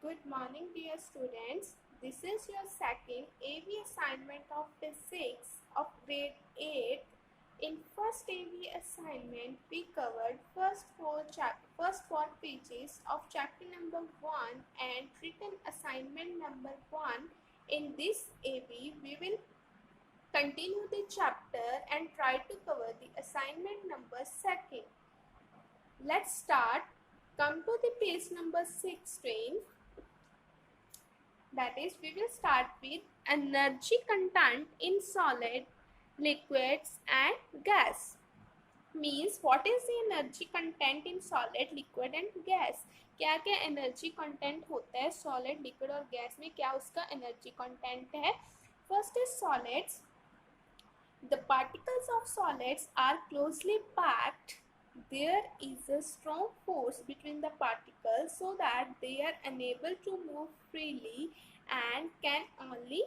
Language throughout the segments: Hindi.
Good morning, dear students. This is your second AV assignment of physics of grade 8. In first AV assignment, we covered first four pages of chapter number 1 and written assignment number 1. In this AV, we will continue the chapter and try to cover the assignment number 2. Let's start. Come to the page number 16. That is, we will start with energy content in solid, liquids and gas. Means what is the energy content in solid, liquid and gas? क्या क्या एनर्जी कंटेंट होता है सॉलिड, लिक्विड और गैस में, क्या उसका एनर्जी कंटेंट है? First is solids. The particles of solids are closely packed. There is a strong force between the particles so that they are unable to move freely and can only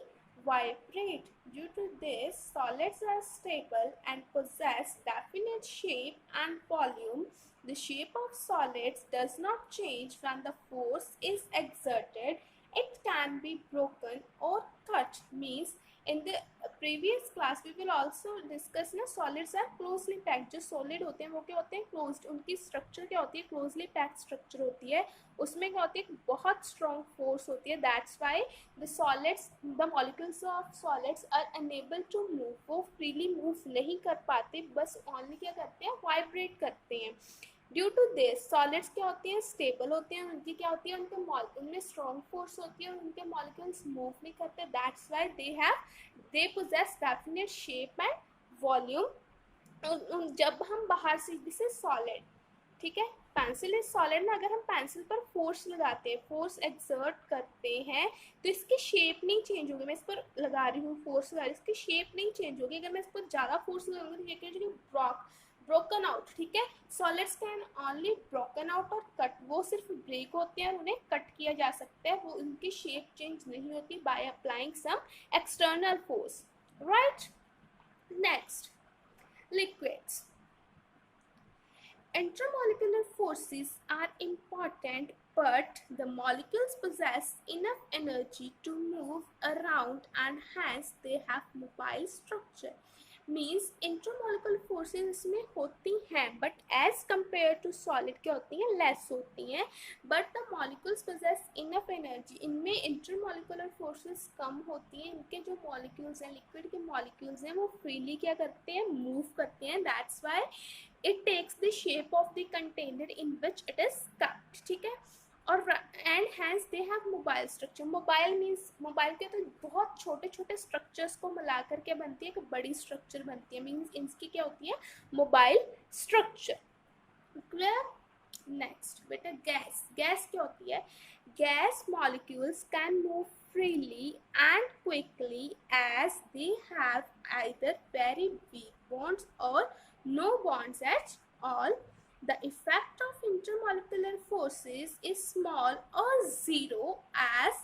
vibrate. Due to this, solids are stable and possess definite shape and volume. The shape of solids does not change when the force is exerted. It can be broken or cut. Means in the previous class we will also discuss ना solids are closely packed. जो solid होते हैं वो क्या होते हैं? closed. उनकी structure क्या होती है? closely packed structure होती है. उसमें क्या होती है? बहुत strong force होती है. That's why the molecules of solids are unable to move. वो freely move नहीं कर पाते, बस only क्या करते हैं? vibrate करते हैं. ड्यू टू दिस सॉलिड्स क्या होती हैं? स्टेबल होते हैं. उनकी क्या होती है? उनमें स्ट्रॉन्ग फोर्स होती है और उनके मॉलिक्यूल्स मूव नहीं करते. That's why they possess definite shape and volume. जब हम बाहर से, दिस इज सॉलिड, ठीक है, पेंसिल इज सॉलिड ना, अगर हम पेंसिल पर फोर्स लगाते हैं, फोर्स एक्सर्ट करते हैं, तो इसकी शेप नहीं चेंज होगी. मैं इस पर लगा रही हूँ फोर्स लगा रही हूँ, इसकी शेप नहीं चेंज होगी. अगर मैं इस पर ज़्यादा फोर्स लगाऊंगी तो ये क्या होगी? Broken out. ठीक है, solids can only broken out और कट. वो सिर्फ ब्रेक होते हैं और उन्हें कट किया जा सकता है. वो उनकी शेप चेंज नहीं होती by applying some external force. Right. Next, liquids. Intermolecular forces are important, but the molecules possess enough energy to move around and hence they have mobile structure. Means intramolecular forces इसमें होती हैं, but as compare to solid क्या होती हैं? लेस होती हैं. But the molecules possess enough energy. इनमें इंट्रामोलिकुलर फोर्सेस कम होती हैं. इनके जो मॉलिक्यूल्स हैं, लिक्विड के मॉलिक्यूल्स हैं, वो फ्रीली क्या करते हैं? मूव करते हैं. That's why it takes the shape of the container in which it is kept. ठीक है, और and hence they have mobile structure. Mobile means, mobile के तो बहुत छोटे छोटे स्ट्रक्चर्स को मिलाकर के बनती है एक बड़ी स्ट्रक्चर बनती है. मीन्स इनकी क्या होती है? Mobile structure. क्लियर. नेक्स्ट बेटा, गैस. गैस क्या होती है? Gas molecules can move freely and quickly as they have either very weak bonds or no bonds at all. The effect of intermolecular forces is small or zero as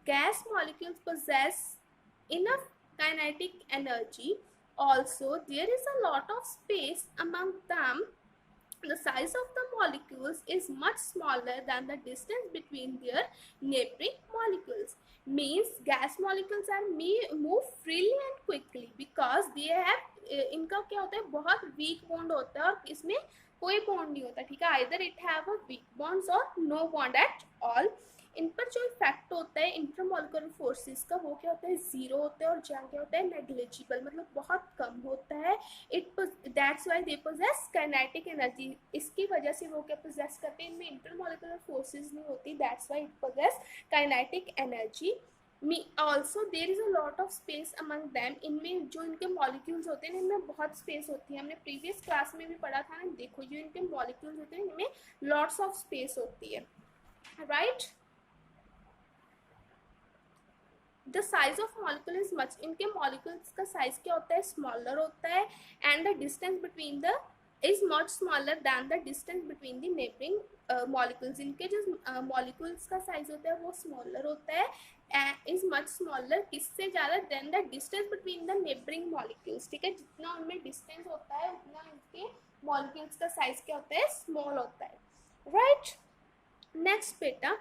gas molecules possess enough kinetic energy. Also, there is a lot of space among them. The size of the molecules is much smaller than the distance between their neighboring molecules. Means gas molecules are move freely and quickly because they have इनका क्या होता है? बहुत वीक बॉन्ड होता है और इसमें कोई बॉन्ड नहीं होता. ठीक है, either it have a weak bonds और नो बॉन्ड एट ऑल. इन पर जो इफेक्ट होता है इंट्रामोलिकुलर फोर्सेस का, वो क्या होता है? जीरो होता है. और जहाँ क्या होता है? नेग्लिजिबल, मतलब बहुत कम होता है. That's why they possess kinetic energy. इसकी वजह से वो क्या पोजेस करते हैं? इनमें इंटरमोलिकुलर फोर्सेस नहीं होती. That's why it possess kinetic energy. Also there is a lot of space among them. इनमें जो इनके मॉलिक्यूल्स होते हैं इनमें बहुत स्पेस होती है. हमने प्रीवियस क्लास में भी पढ़ा था ना. देखो, जो इनके मॉलिक्यूल्स होते हैं इनमें लॉट्स ऑफ स्पेस होती है. Right. The size of molecule is much. इनके मॉलिक्यूल्स का साइज क्या होता है? स्मॉलर होता है. And the distance between the is much smaller than the distance between the neighbouring molecules. इनके जो मॉलिक्यूल्स का साइज होता है वो स्मॉलर होता है. इज मच स्मॉलर, किससे ज़्यादा? Than the distance between the neighbouring molecules. ठीक है, जितना उनमें डिस्टेंस होता है उतना इनके मॉलिक्यूल्स का साइज क्या होता है? स्मॉल होता है. राइट. नेक्स्ट बेटा,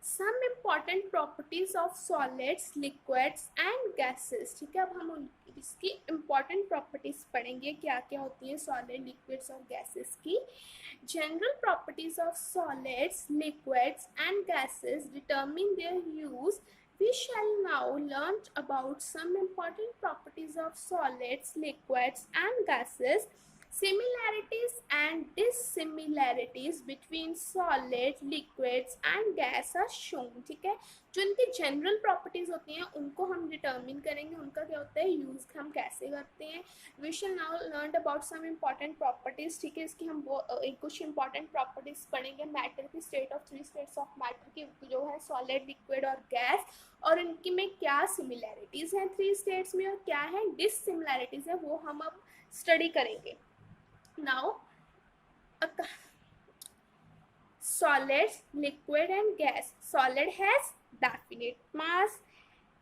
some important properties of solids, liquids and gases. ठीक है, अब हम इसकी इम्पॉर्टेंट प्रॉपर्टीज पढ़ेंगे, क्या क्या होती है सॉलिड, लिक्विड्स और गैसेस की। General properties of solids, liquids and gases determine their use. We shall now learn about some important properties of solids, liquids and gases. Similarities and dissimilarities between solid, liquids and gas are shown. ठीक है, जो इनकी जनरल प्रॉपर्टीज होती हैं उनको हम डिटर्मिन करेंगे, उनका क्या होता है यूज हम कैसे करते हैं। We shall now learn about some important properties. ठीक है, इसकी हम कुछ इंपॉर्टेंट प्रॉपर्टीज पढ़ेंगे मैटर की, state of three states of matter की जो है सॉलिड, लिक्विड और गैस, और इनकी में क्या सिमिलैरिटीज हैं थ्री स्टेट्स में और क्या है डिससिमिलैरिटीज है, वो हम अब स्टडी करेंगे। Now solids, liquid and gas. Solid has definite mass,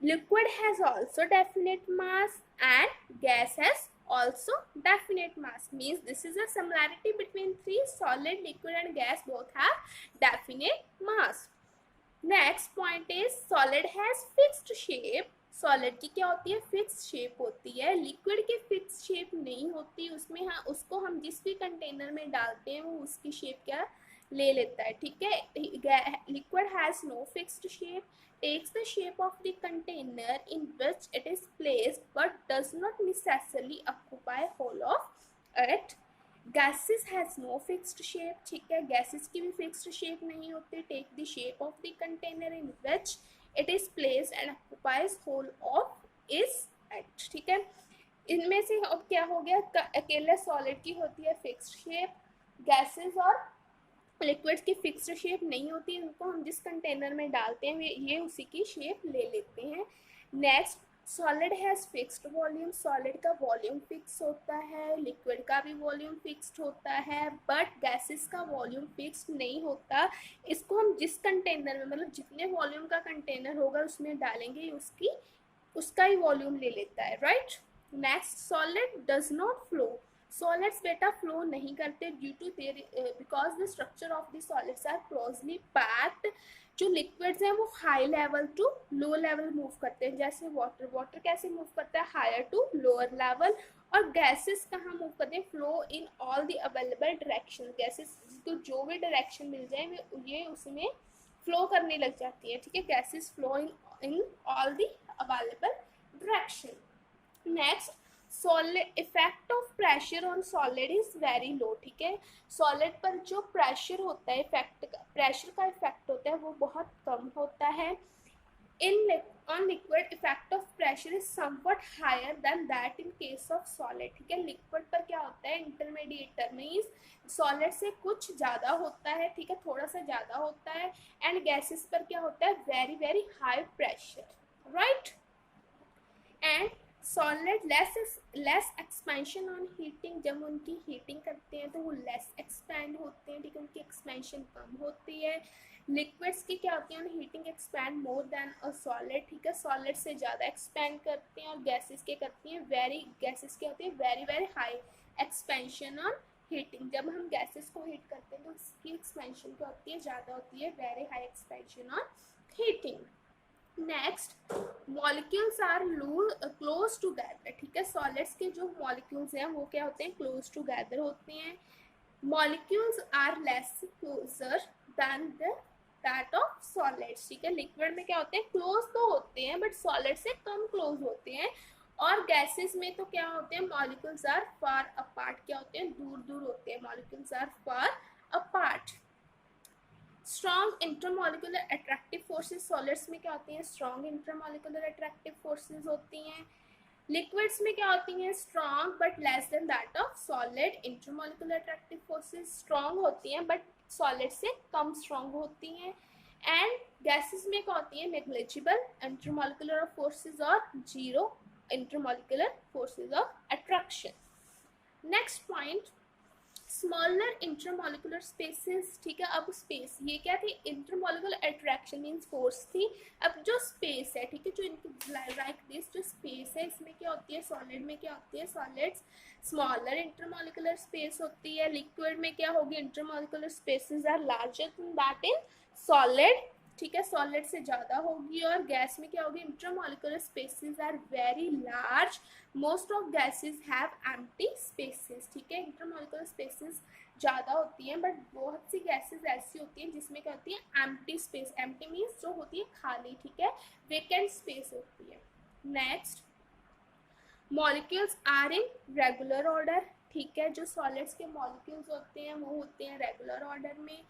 liquid has also definite mass and gas has also definite mass. Means this is a similarity between three: solid, liquid and gas both have definite mass. Next point is solid has fixed shape. Solid की क्या होती है, फिक्स शेप होती है। लिक्विड की फिक्स शेप नहीं होती, उसमें हाँ उसको हम जिस भी कंटेनर में डालते हैं वो उसकी शेप क्या ले लेता है। ठीक है, liquid has no fixed shape, takes the shape of the container in which it is placed but does not necessarily occupy whole of it. Gases has no fixed shape. ठीक है, gases की भी fixed shape नहीं होती, take the shape of the container in which it is placed and occupies whole of is it. ठीक है, इनमें से अब क्या हो गया, अकेले सॉलिड की होती है फिक्स्ड शेप, गैसेस और लिक्विड्स की फिक्स्ड शेप नहीं होती, इनको हम जिस कंटेनर में डालते हैं ये उसी की शेप ले लेते हैं। Next, solid has fixed volume. Solid का वॉल्यूम फिक्स होता है, लिक्विड का भी वॉल्यूम फिक्स्ड होता है, बट गैसेस का वॉल्यूम फिक्स्ड नहीं होता। इसको हम जिस कंटेनर में, मतलब जितने वॉल्यूम का कंटेनर होगा उसमें डालेंगे उसका ही वॉल्यूम ले लेता है, right. Next, solid does not flow. Solids बेटा फ्लो नहीं करते due to their because the structure of the solids are closely packed. जो लिक्विड्स हैं वो high level to low level move करते हैं, जैसे वाटर कैसे मूव करता है, हायर टू लोअर लेवल। और गैसेस कहाँ मूव करते हैं, flow in all the available direction. Gases को जो भी डायरेक्शन मिल जाए ये उसमें फ्लो करने लग जाती है। ठीक है, gases flow in all the available direction. Next, solid effect of pressure on solid is very low. ठीक है, सॉलिड पर जो प्रेशर होता है, प्रेशर का इफेक्ट होता है वो बहुत कम होता है। on liquid effect of pressure is somewhat higher than that in case of solid. ठीक है, लिक्विड पर क्या होता है, इंटरमीडिएटर मीन्स सॉलिड से कुछ ज़्यादा होता है, ठीक है, थोड़ा सा ज़्यादा होता है। एंड गैसेस पर क्या होता है, very very high pressure, right. And solid less expansion on heating. जब उनकी हीटिंग करते हैं तो वो लेस एक्सपैंड होते हैं, ठीक है, उनकी एक्सपेंशन कम होती है। लिक्विड्स की क्या होती है, heating expand more than a solid. ठीक है, सॉलिड से ज़्यादा एक्सपैंड करते हैं। और गैसेस के करती हैं गैसेस क्या होती है, very very high expansion on heating. जब हम गैसेस को हीट करते हैं तो उसकी एक्सपेंशन क्या होती है, ज़्यादा होती है, very high expansion on heating. Next, molecules are close together. ठीक है, सॉलिड्स के जो मॉलिक्यूल्स हैं वो क्या होते हैं, क्लोज टूगेदर होते हैं। Molecules are less closer than that of solids. ठीक है, लिक्विड में क्या होते हैं, क्लोज तो होते हैं बट सॉलिड से कम क्लोज होते हैं। और गैसेस में तो क्या होते हैं, मॉलिक्यूल्स आर फार अपार्ट। क्या होते हैं, दूर दूर होते हैं, molecules are far apart. Strong intermolecular attractive forces. Solids में क्या होती हैं, स्ट्रॉन्ग इंटरमोलिकुलर अट्रैक्टिव फोर्सेस होती हैं। लिक्विड्स में क्या होती हैं, strong but less than that of solid. Intermolecular attractive forces strong होती हैं बट सॉलिड से कम स्ट्रॉन्ग होती हैं। एंड गैसेस में क्या होती है, नेग्लिजिबल इंटरमोलिकुलर फोर्सेस और zero intermolecular forces of attraction. Next point, smaller intermolecular spaces. ठीक है, अब स्पेस ये क्या थी, इंटरमोलिकुलर अट्रैक्शन मीन्स फोर्स थी। अब जो स्पेस है, ठीक है, जो इनकी लाइक दिस जो स्पेस है इसमें क्या होती है, सॉलिड में क्या होती है, सॉलिड्स स्मॉलर इंटरमोलिकुलर स्पेस होती है। लिक्विड में क्या होगी, intermolecular spaces are larger than that in solid. ठीक है, सॉलिड से ज़्यादा होगी, और गैस में क्या होगी, intramolecular spaces are very large, most of gases have empty spaces, ठीक है, इंट्रामोलिकुलर स्पेसेस ज़्यादा होती हैं, बट बहुत सी गैसेस ऐसी होती हैं जिसमें क्या होती है, एम्प्टी स्पेस, एम्प्टी मीन्स जो होती है खाली, ठीक है, वेकेंट स्पेस होती है। Next, molecules are in regular order, ठीक है, जो सॉलिड्स के मॉलिक्यूल्स होते हैं वो होते हैं रेगुलर ऑर्डर में।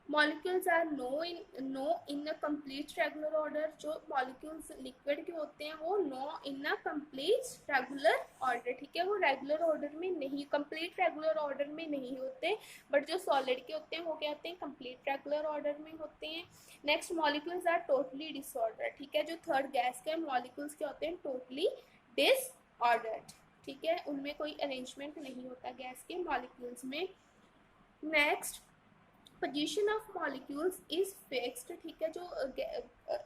Molecules are no in a complete regular order, जो मॉलिक्यूल्स लिक्विड के होते हैं वो no in a complete regular order, ठीक है, वो रेगुलर ऑर्डर में नहीं, कंप्लीट रेगुलर ऑर्डर में नहीं होते, बट जो सॉलिड के होते हैं वो क्या होते हैं, कंप्लीट रेगुलर ऑर्डर में होते हैं। Next, molecules are totally disorder, ठीक है, जो थर्ड गैस के मॉलिक्यूल्स क्या होते हैं, टोटली डिसऑर्डर्ड, ठीक है, उनमें कोई अरेंजमेंट नहीं होता गैस के मॉलिक्यूल्स में। Next, position of molecules is fixed, ठीक है, जो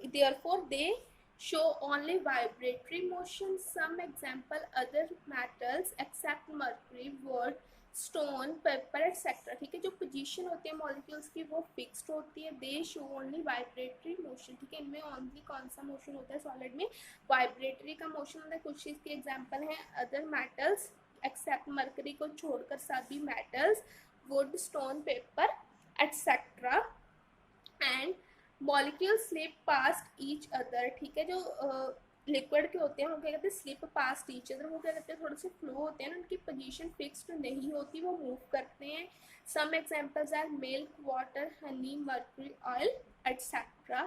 therefore they show only vibratory motion, some example other metals except mercury, wood, stone, paper etcetera, ठीक है, जो पोजीशन होती है मॉलिक्यूल्स की वो फिक्स्ड होती है, दे शो ओनली वाइब्रेटरी मोशन, ठीक है, इनमें ओनली कौन सा मोशन होता है, सॉलिड में वाइब्रेटरी का मोशन होता है। कुछ इसके एग्जांपल हैं अदर मेटल्स एक्सेप्ट मर्क्यूरी को छोड़कर सभी metals, would, stone, paper etc. And molecule slip past each other, ठीक है, जो लिक्विड के होते हैं वो क्या कहते हैं, स्लिप पास्ट ईच अदर, वो क्या कहते हैं, थोड़े से फ्लो होते हैं ना, उनकी पोजीशन फिक्स्ड नहीं होती, वो मूव करते हैं। Some examples are milk, water, honey, mercury, oil etc.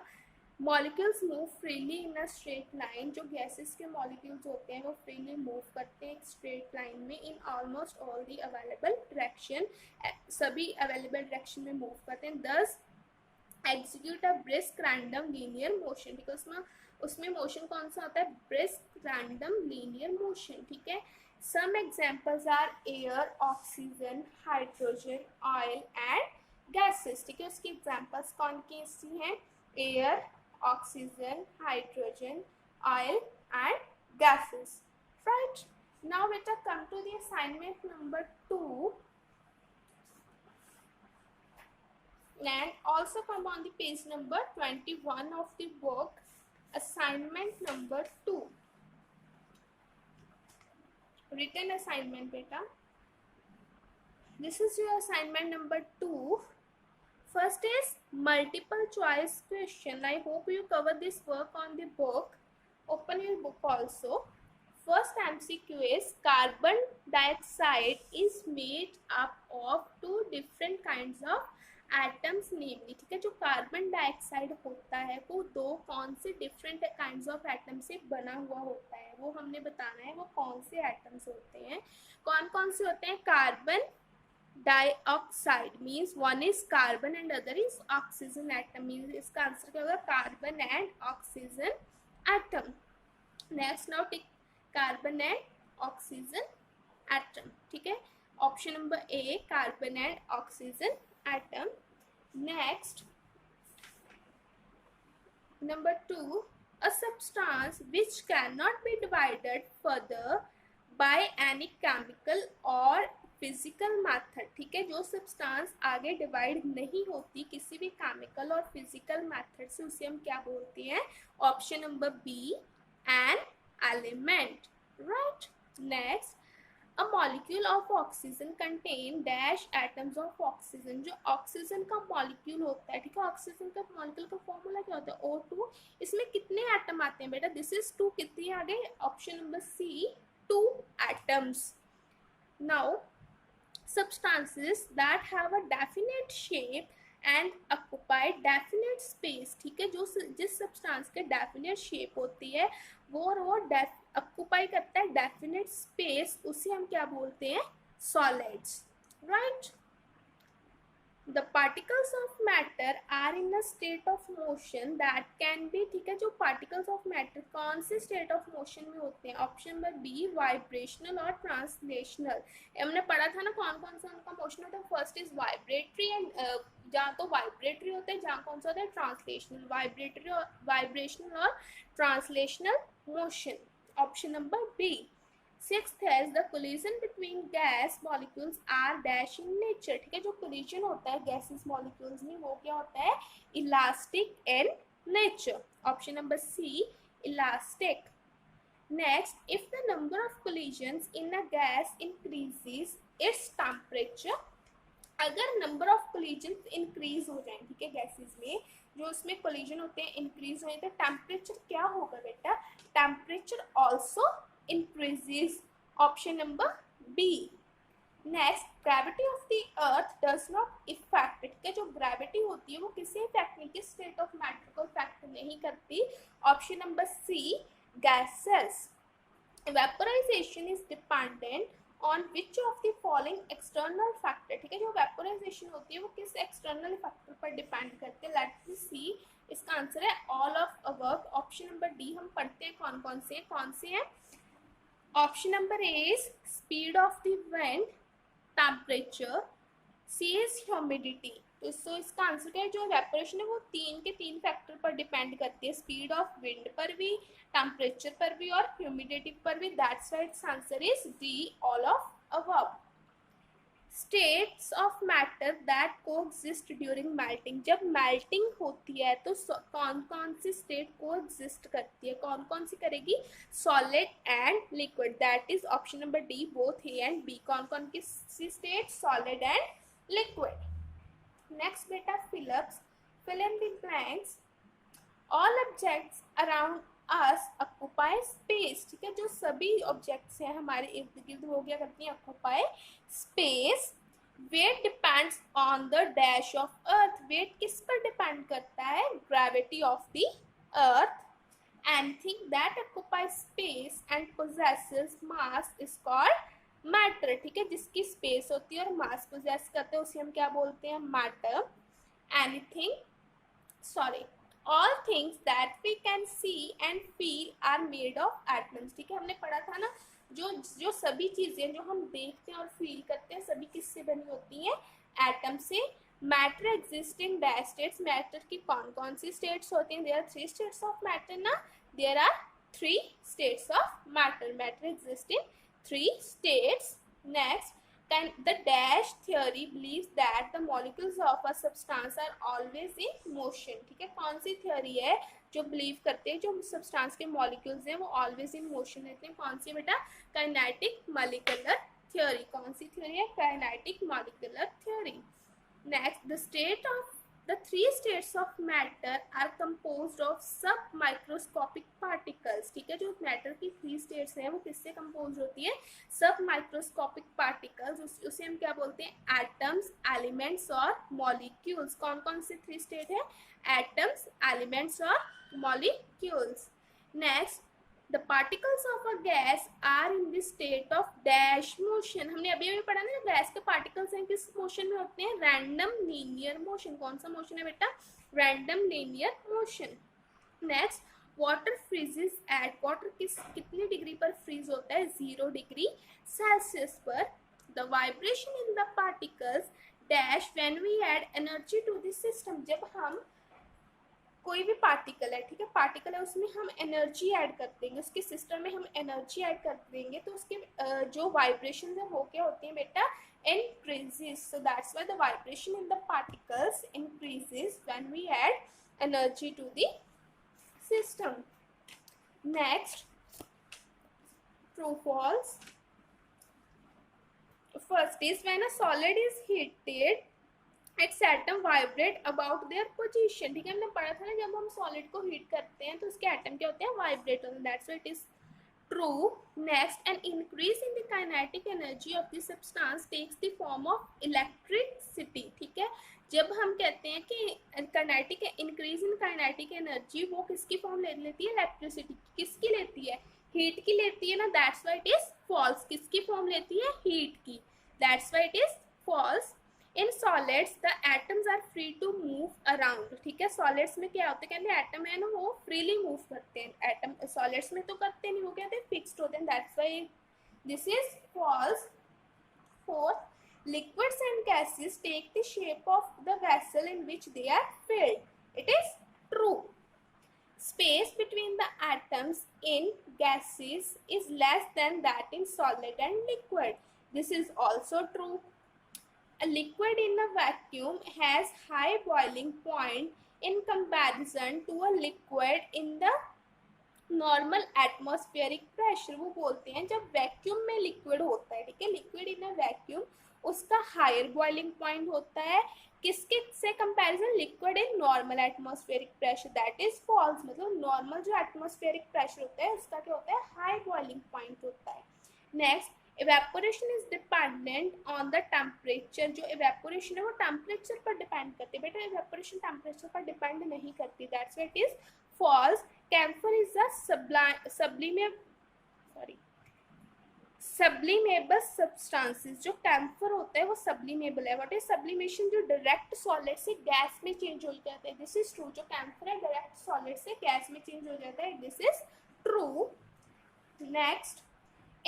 Molecules move freely in a straight line, जो गैसेस के मॉलिक्यूल्स होते हैं वो फ्रीली मूव करते हैं एक स्ट्रेट लाइन में, in almost all the available direction, सभी अवेलेबल डायरेक्शन में मूव करते हैं। दस execute a brisk random linear motion, ठीक है, उसमें मोशन कौन सा होता है, ब्रिस्क रैंडम लीनियर मोशन, ठीक है। Some examples are air, oxygen, hydrogen, oil and gases, ठीक है, उसकी एग्जांपल्स कौन की सी हैं, air, oxygen, hydrogen, oil and gases, right? Now let us come to the assignment number 2 and also come on the page number 21 of the book, assignment number 2, written assignment beta. This is your assignment number 2. First is multiple choice question. I hope you cover this work on the book. Open your book also. First MCQ is carbon dioxide is made up of two different kinds of atoms, namely, ठीक है, जो कार्बन डाइऑक्साइड होता है वो दो कौन से डिफरेंट काइंड्स ऑफ एटम से बना हुआ होता है, वो हमने बताना है, वो कौन से एटम्स होते हैं, कौन कौन से होते हैं। Carbon dioxide means one is carbon and other is oxygen atom, means इसका आंसर क्या होगा, carbon and oxygen atom. Next, now tick carbon and oxygen atom, ठीक है, option number A carbon and oxygen atom. Next, number 2, a substance which cannot be divided further by any chemical or physical method, ठीक है, जो सब्सटेंस आगे डिवाइड नहीं होती किसी भी केमिकल और फिजिकल मैथड से, उसे हम क्या बोलते हैं, option number B an element, right. Next, a molecule of oxygen contain dash atoms of oxygen, जो ऑक्सीजन का मॉलिक्यूल होता है, ठीक है, ऑक्सीजन का मॉलिक्यूल का फॉर्मूला क्या होता है, O2, इसमें कितने एटम आते हैं बेटा, दिस इज 2, कितने आ गए, option number C 2 atoms. Now substances that have a definite shape and occupy definite space, ठीक है, जो जिस सब्सटेंस के डेफिनेट शेप होती है वो ऑक्यूपाई करता है डेफिनेट स्पेस, उसे हम क्या बोलते हैं, solids, right. The particles of matter are in a state of motion that can be, ठीक है, जो particles of matter कौन से state of motion में होते हैं, ऑप्शन नंबर बी वाइब्रेशनल और ट्रांसलेशनल। हमने पढ़ा था ना कौन कौन सा उनका मोशन होता है, फर्स्ट इज वाइब्रेटरी एंड जहाँ तो वाइब्रेटरी होता है, जहाँ कौन सा होता है, ट्रांसलेशनल, वाइब्रेटरी और वाइब्रेशनल और translational motion, option number B. Sixth है the collision between gas molecules are dash in nature, ठीक है, जो कोलिजन होता है गैसेस मॉलिक्यूल्स में वो क्या होता है, elastic in nature, option number C elastic. Next, if the number of collisions in a gas increases its temperature, अगर नंबर ऑफ collisions इंक्रीज हो जाए, ठीक है, गैसेस में जो उसमें collision होते हैं इंक्रीज हो तो टेम्परेचर क्या होगा बेटा, temperature also increases, option number B. Next, gravity of the earth does not effect, ठीक है, जो ग्रेविटी होती है वो किसी इफेक्ट नहीं, किस स्टेट ऑफ मैटर को इफेक्ट नहीं करती, option number C gases। Vaporization is dependent on which of the following external factor, ठीक है, जो वेपोराइजेशन होती है वो किस एक्सटर्नल फैक्टर पर डिपेंड करते हैं, लेट मी सी। इसका आंसर है all of above, option number D. हम पढ़ते हैं कौन से हैं। Option number A is speed of the wind, temperature, C is humidity. तो इसका आंसर क्या है, जो वेपोरेशन है वो तीन फैक्टर पर डिपेंड करती है, स्पीड ऑफ विंड पर भी, टेम्परेचर पर भी और ह्यूमिडिटी पर भी, that's why it's answer is D all of above. States of matter that coexist during melting, जब मेल्टिंग होती है तो कौन कौन सी स्टेट कोएग्जिस्ट करती है, कौन कौन सी करेगी, solid and liquid, that is option number D both A and B, कौन कौन की state, solid and liquid. Next बेटा fill ups, fill in the blanks, all objects around us occupy space, ठीक है, जो सभी ऑब्जेक्ट्स हैं हमारे इर्द गिर्द वो क्या करती हैं, occupy space। weight depends on the dash of earth, weight किस पर डिपेंड करता है, gravity of the earth। anything that occupies space and possesses mass is called matter, ठीक है, जिसकी स्पेस होती है और मास पोजेस करते हैं उसे हम क्या बोलते हैं, matter. Anything sorry all things that we can see and feel are made of atoms, ठीक है, हमने पढ़ा था ना, जो सभी चीजें जो हम देखते हैं और फील करते हैं सभी किससे बनी होती हैं, एटम से। Matter exist in dash states, matter की कौन कौन सी स्टेट्स होती हैं, there are 3 states of matter ना, there are 3 states of matter, matter exist in 3 states। Next, the dash theory believes that the molecules of a substance are always in motion, ठीक है, कौन सी थ्योरी है जो बिलीव करते हैं जो सब्सटेंस के मॉलिक्यूल्स हैं वो ऑलवेज इन मोशन रहते हैं, कौन सी बेटा, काइनेटिक मॉलिक्यूलर थ्योरी, कौन सी थ्योरी है, kinetic molecular theory. Next, the state of the 3 states of matter are composed of सब microscopic particles, ठीक है, जो मैटर की 3 states हैं वो किससे कंपोज होती है, सब माइक्रोस्कोपिक पार्टिकल्स, उसे हम क्या बोलते हैं, एटम्स, एलिमेंट्स और मॉलिक्यूल्स। कौन कौन से 3 स्टेट है, एटम्स, एलिमेंट्स और molecules. Next, the particles of a gas are in the state of dash motion, हमने अभी अभी पढ़ा ना, जो गैस के पार्टिकल्स हैं किस मोशन में होते हैं, रैंडम लीनियर मोशन, कौन सा मोशन है बेटा, random linear motion. Next, water freezes at, water कितनी डिग्री पर फ्रीज होता है, 0 डिग्री सेल्सियस पर। The vibration in the particles dash when we add energy to the system, जब हम कोई भी पार्टिकल है, ठीक है, पार्टिकल है उसमें हम एनर्जी ऐड कर देंगे, उसके सिस्टम में हम एनर्जी ऐड कर देंगे तो उसके जो वाइब्रेशन है वो क्या होती है बेटा, increases, so that's why the vibration in the particles increases when we add energy to the system. Next, true false. First is when a solid is heated its atom vibrate about their position, ठीक है, हमने पढ़ा था ना, जब हम सॉलिड को हीट करते हैं तो उसके एटम क्या होते हैं, वाइब्रेट होते हैं, that's why it is true. Next, an increase in the kinetic energy of the substance takes the form of electricity, ठीक है, जब हम कहते हैं कि kinetic increase in kinetic energy वो किसकी फॉर्म ले लेती है, इलेक्ट्रिसिटी, किसकी लेती है, हीट की लेती है ना, that's why it is false, किसकी फॉर्म लेती है, हीट की, that's why it is false. In solids the atoms are free to move around, ठीक है, सॉलिड्स में क्या होता है, कहते हैं एटम है ना वो फ्रीली मूव करते हैं, एटम सॉलिड्स में तो करते नहीं, वो कहते हैं फिक्स्ड होते हैं, that's why this is false. Fourth, liquids and gases take the shape of the vessel in which they are filled, it is true। Space between the atoms in gases is less than that in solid and liquid. This is also true. A liquid in a vacuum has high boiling point in comparison to a liquid in the normal atmospheric pressure. वो बोलते हैं जब वैक्यूम में लिक्विड होता है, ठीक है, लिक्विड इन अ वैक्यूम, उसका हायर बॉइलिंग पॉइंट होता है किसके से comparison, liquid in normal atmospheric pressure. That is false. मतलब नॉर्मल जो एटमॉस्फेरिक प्रेशर होता है उसका क्या होता है, हाई बॉइलिंग पॉइंट होता है. Next, evaporation is dependent on the temperature. जो evaporation है वो टेम्परेचर पर डिपेंड करती है. बेटा evaporation टेम्परेचर पर डिपेंड नहीं करती. That's why it is false. Camphor is a sublimable substances. जो कैम्फर होता है वो सब्लिमेबल है. व्हाट इज सब्लिमेशन, जो डायरेक्ट सॉलिड से गैस में चेंज हो जाता है. This is true. जो कैम्फर है डायरेक्ट सॉलिड से गैस में चेंज हो जाता है. This is true. Next,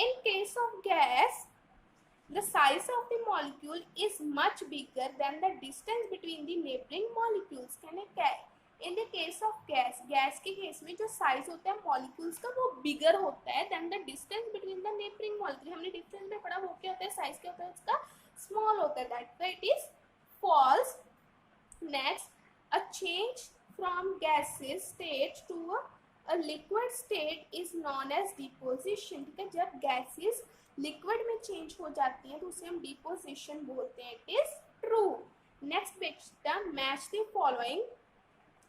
in case of gas, the size of the molecule is much bigger than the distance between the neighboring molecules. In the case of gas, gas के केस में जो साइज होता है मॉलिक्यूल्स का वो बिगर होता है than the distance between the neighboring molecule. हमने डिफरेंस में पढ़ा, वो क्या होता है, साइज क्या होता है उसका, स्मॉल होता है. That it is false. Next, a change from gaseous state to a liquid state is known as deposition. ठीक है, जब गैसेस लिक्विड में चेंज हो जाती हैं तो उसे हम डिपोजिशन बोलते हैं. It is true. नेक्स्ट बेटा, मैच द फॉलोइंग.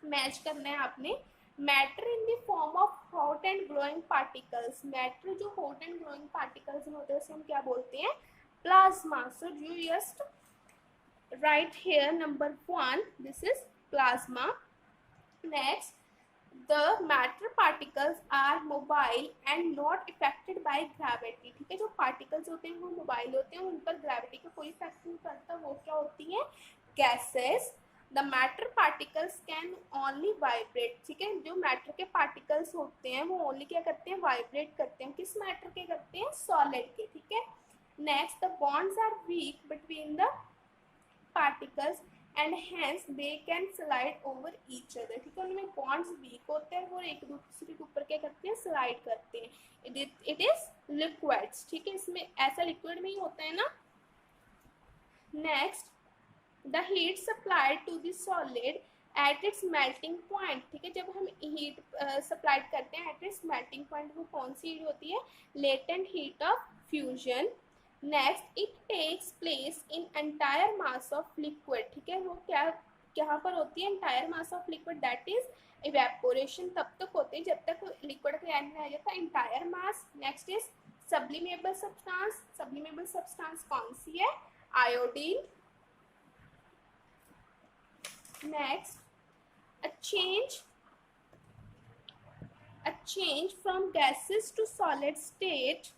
मैच करना है आपने. Matter in the form of hot and glowing particles. Matter जो हॉट एंड ग्लोइंग पार्टिकल्स होते हैं उसे हम क्या बोलते हैं, plasma. So you just right here number 1, this is plasma. Next, the matter particles are mobile and not affected by gravity. ठीक है, जो particles होते हैं वो मोबाइल होते हैं, उन पर ग्रेविटी का कोई इफेक्ट नहीं पड़ता. वो क्या होती हैं, gases. the matter particles can only vibrate. ठीक है, जो मैटर के पार्टिकल्स होते हैं वो ओनली क्या करते हैं, वाइब्रेट करते हैं. किस मैटर के करते हैं, सॉलिड के. ठीक है. Next, the bonds are weak between the particles and hence they can slide over each other. ठीक है, उनमें bonds weak होते हैं, वो एक दूसरे के ऊपर क्या करते हैं, स्लाइड करते हैं. it is liquids. ठीक है, इसमें ऐसा लिक्विड में ही होता है ना. Next, the heat supplied to the solid at its melting point. ठीक है, जब हम हीट सप्लाई करते हैं at its melting point, वो कौन सी हीट होती है, latent heat of fusion. Next, it takes place in entire mass of liquid. ठीक है, वो क्या पर होती है, entire mass of liquid. That is evaporation. तब तक होते हैं जब तक लिक्विड का एंड में आ जाता है entire mass. Next is sublimable substance. Sublimable substance कौन सी है, iodine. Next, a change from gases to solid state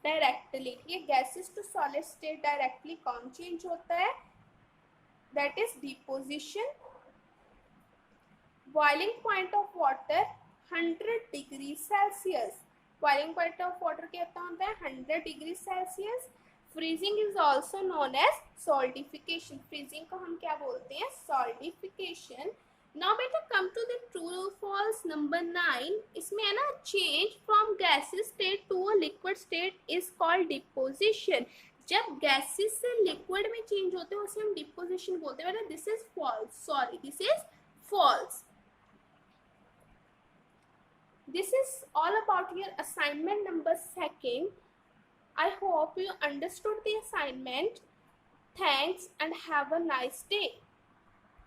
directly. ठीक है, gases to solid state directly कौन चेंज होता है, that is deposition. Boiling point of water 100 degree Celsius. Boiling point of water कितना होता है, 100 degree Celsius. Freezing is also known as solidification. Freezing को हम क्या बोलते हैं, सॉल्टिफिकेशन. नाउ बेटा come to the true false number 9. इसमें है ना, change from gases state to a liquid state is called deposition. जब गैसेस से लिक्विड में चेंज होते हैं उसे हम डिपोजिशन बोलते हैं. बेटा this is false. Sorry, this is false. This is all about your assignment number 2. I hope you understood the assignment. Thanks and have a nice day.